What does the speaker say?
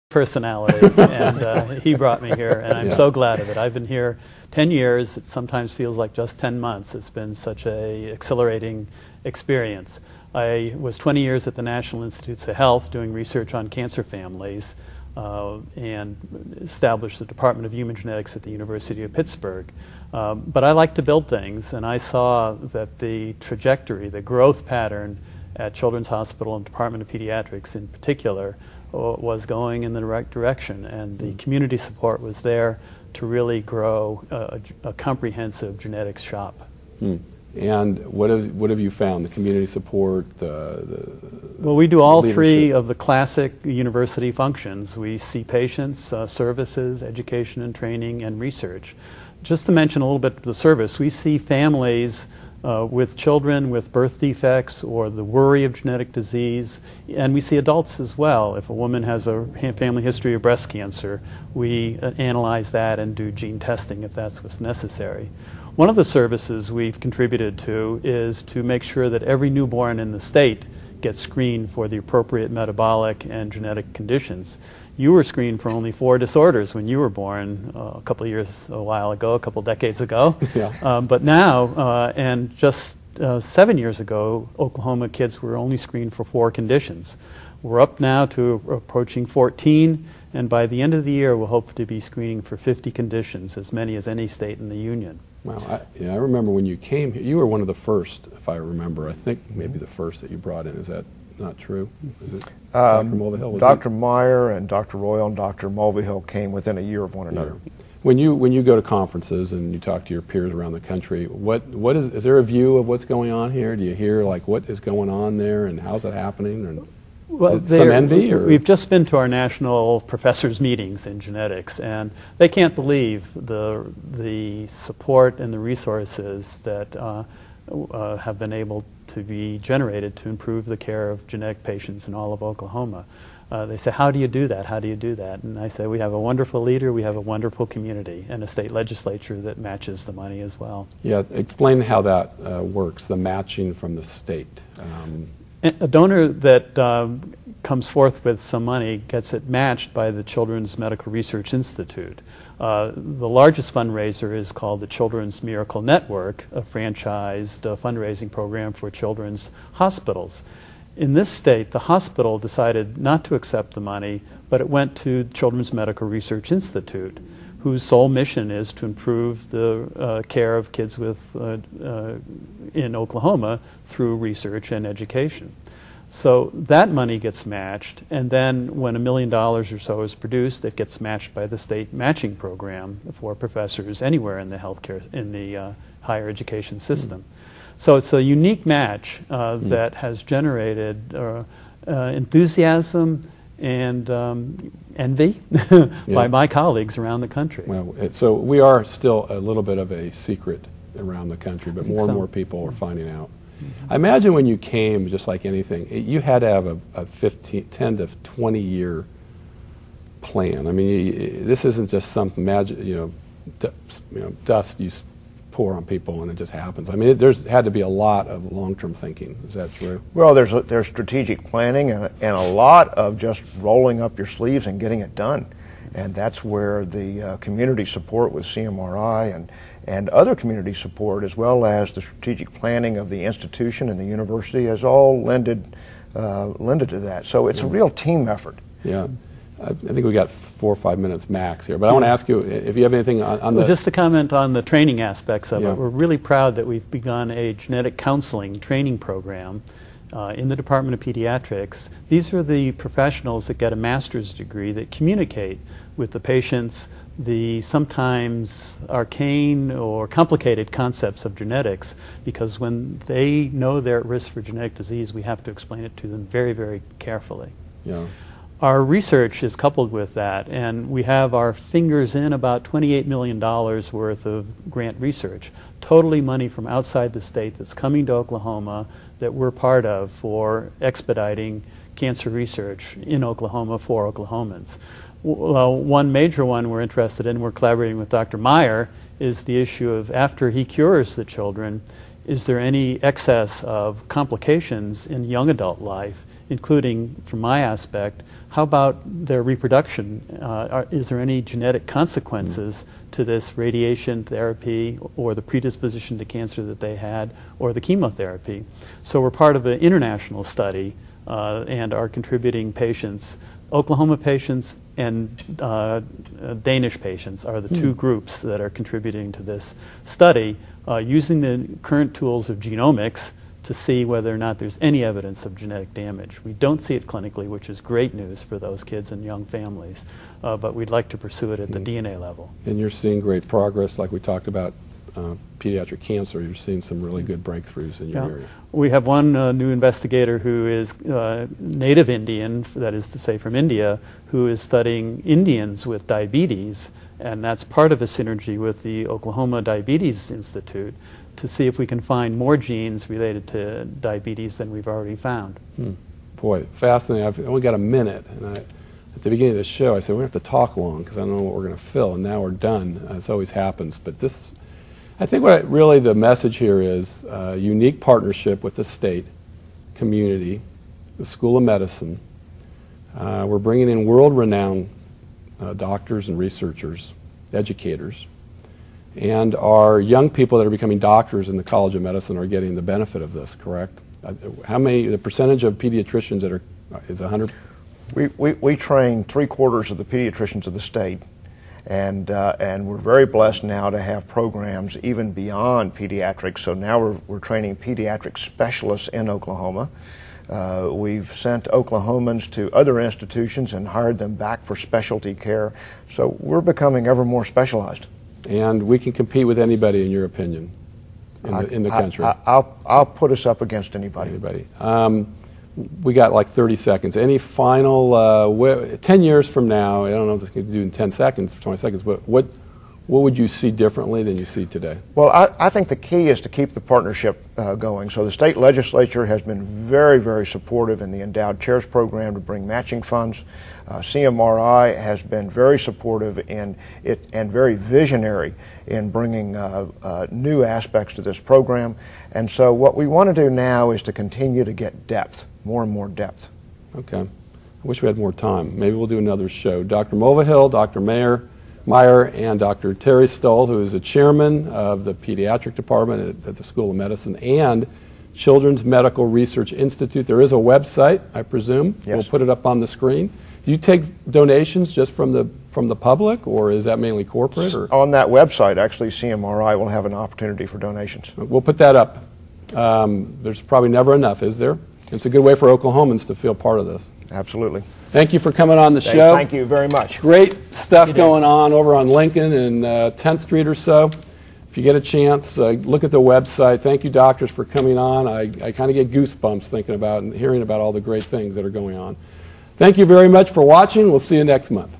personality, and he brought me here, and I'm so glad of it. I've been here 10 years. It sometimes feels like just 10 months. It's been such a exhilarating experience. I was 20 years at the National Institutes of Health doing research on cancer families and established the Department of Human Genetics at the University of Pittsburgh. But I like to build things, and I saw that the trajectory, the growth pattern at Children's Hospital and Department of Pediatrics in particular was going in the right direction, and the community support was there to really grow a comprehensive genetics shop. And what have you found? The community support, well, we do all three of the classic university functions. We see patients, services, education and training, and research. Just to mention a little bit of the service, we see families with children with birth defects or the worry of genetic disease, and we see adults as well. If a woman has a family history of breast cancer, we analyze that and do gene testing if that's what's necessary. One of the services we've contributed to is to make sure that every newborn in the state gets screened for the appropriate metabolic and genetic conditions. You were screened for only 4 disorders when you were born a couple decades ago. Yeah. But now, and just 7 years ago, Oklahoma kids were only screened for 4 conditions. We're up now to approaching 14, and by the end of the year, we'll hope to be screening for 50 conditions, as many as any state in the union. Wow, I remember when you came here, you were one of the first, if I remember. I think maybe the first that you brought in. Is that not true? Is it Dr. Mulvihill? Dr. Meyer and Dr. Royal and Dr. Mulvihill came within a year of one another. When you go to conferences and you talk to your peers around the country, what is there a view of what's going on here? Do you hear like what is going on there and how's it happening? And well, some envy? Or? We've just been to our national professors' meetings in genetics, and they can't believe the support and the resources that have been able to be generated to improve the care of genetic patients in all of Oklahoma. They say, how do you do that? How do you do that? And I say, we have a wonderful leader, we have a wonderful community, and a state legislature that matches the money as well. Yeah, explain how that works, the matching from the state. A donor that comes forth with some money gets it matched by the Children's Medical Research Institute. The largest fundraiser is called the Children's Miracle Network, a franchised fundraising program for children's hospitals. In this state, the hospital decided not to accept the money, but it went to Children's Medical Research Institute, whose sole mission is to improve the care of kids in Oklahoma through research and education. So that money gets matched, and then when $1 million or so is produced, it gets matched by the state matching program for professors anywhere in the higher education system. So it's a unique match that has generated enthusiasm and envy by my colleagues around the country. Well, so we are still a little bit of a secret around the country, but more and more people are finding out. I imagine when you came, just like anything, you had to have a 10 to 20 year plan. I mean, this isn't just some magic, dust you pour on people and it just happens. I mean, there's had to be a lot of long-term thinking. Is that true? Well, there's strategic planning and a lot of just rolling up your sleeves and getting it done. And that's where the community support with CMRI and other community support, as well as the strategic planning of the institution and the university, has all lended to that. So it's a real team effort. Yeah. I think we got 4 or 5 minutes max here, but I want to ask you if you have anything on the... Just to comment on the training aspects of it, we're really proud that we've begun a genetic counseling training program in the Department of Pediatrics. These are the professionals that get a master's degree that communicate with the patients the sometimes arcane or complicated concepts of genetics, because when they know they're at risk for genetic disease, we have to explain it to them very, very carefully. Yeah. Our research is coupled with that, and we have our fingers in about $28 million worth of grant research, totally money from outside the state that's coming to Oklahoma that we're part of for expediting cancer research in Oklahoma for Oklahomans. Well, one major one we're interested in, we're collaborating with Dr. Meyer, is the issue of after he cures the children, is there any excess of complications in young adult life, including, from my aspect, how about their reproduction? Is there any genetic consequences to this radiation therapy or the predisposition to cancer that they had or the chemotherapy? So we're part of an international study and are contributing patients. Oklahoma patients and Danish patients are the two groups that are contributing to this study using the current tools of genomics to see whether or not there's any evidence of genetic damage. We don't see it clinically, which is great news for those kids and young families, but we'd like to pursue it at the DNA level. And you're seeing great progress, like we talked about pediatric cancer. You're seeing some really good breakthroughs in your area. We have one new investigator who is native Indian, that is to say from India, who is studying Indians with diabetes, and that's part of a synergy with the Oklahoma Diabetes Institute to see if we can find more genes related to diabetes than we've already found. Boy, fascinating. I've only got a minute, and at the beginning of the show I said we have to talk long because I don't know what we're going to fill, and now we're done. This always happens, but this, I think really the message here is a unique partnership with the state, community, the School of Medicine. We're bringing in world-renowned doctors and researchers, educators, and our young people that are becoming doctors in the College of Medicine are getting the benefit of this, correct? How many, the percentage of pediatricians that are, is 100? We train 3/4 of the pediatricians of the state, and we're very blessed now to have programs even beyond pediatrics. So now we're training pediatric specialists in Oklahoma. We've sent Oklahomans to other institutions and hired them back for specialty care. So we're becoming ever more specialized. And we can compete with anybody, in your opinion, in the country. I'll put us up against anybody. We got like 30 seconds. Any final, 10 years from now, I don't know if this can do in 10 seconds, 20 seconds, but what would you see differently than you see today? Well, I think the key is to keep the partnership going. So the state legislature has been very, very supportive in the Endowed Chairs program to bring matching funds. CMRI has been very supportive in it and very visionary in bringing new aspects to this program. And so what we want to do now is to continue to get depth, more and more depth. Okay. I wish we had more time. Maybe we'll do another show. Dr. Mulvihill, Dr. Meyer, and Dr. Terry Stoll, who is the chairman of the pediatric department at the School of Medicine and Children's Medical Research Institute. There is a website, I presume. Yes. We'll put it up on the screen. Do you take donations just from the public, or is that mainly corporate? Or? On that website, actually, CMRI will have an opportunity for donations. We'll put that up. There's probably never enough, is there? It's a good way for Oklahomans to feel part of this. Absolutely. Thank you for coming on the show. Thank you very much. Great stuff going on over on Lincoln and 10th Street or so. If you get a chance, look at the website. Thank you, doctors, for coming on. I kind of get goosebumps thinking about and hearing about all the great things that are going on. Thank you very much for watching. We'll see you next month.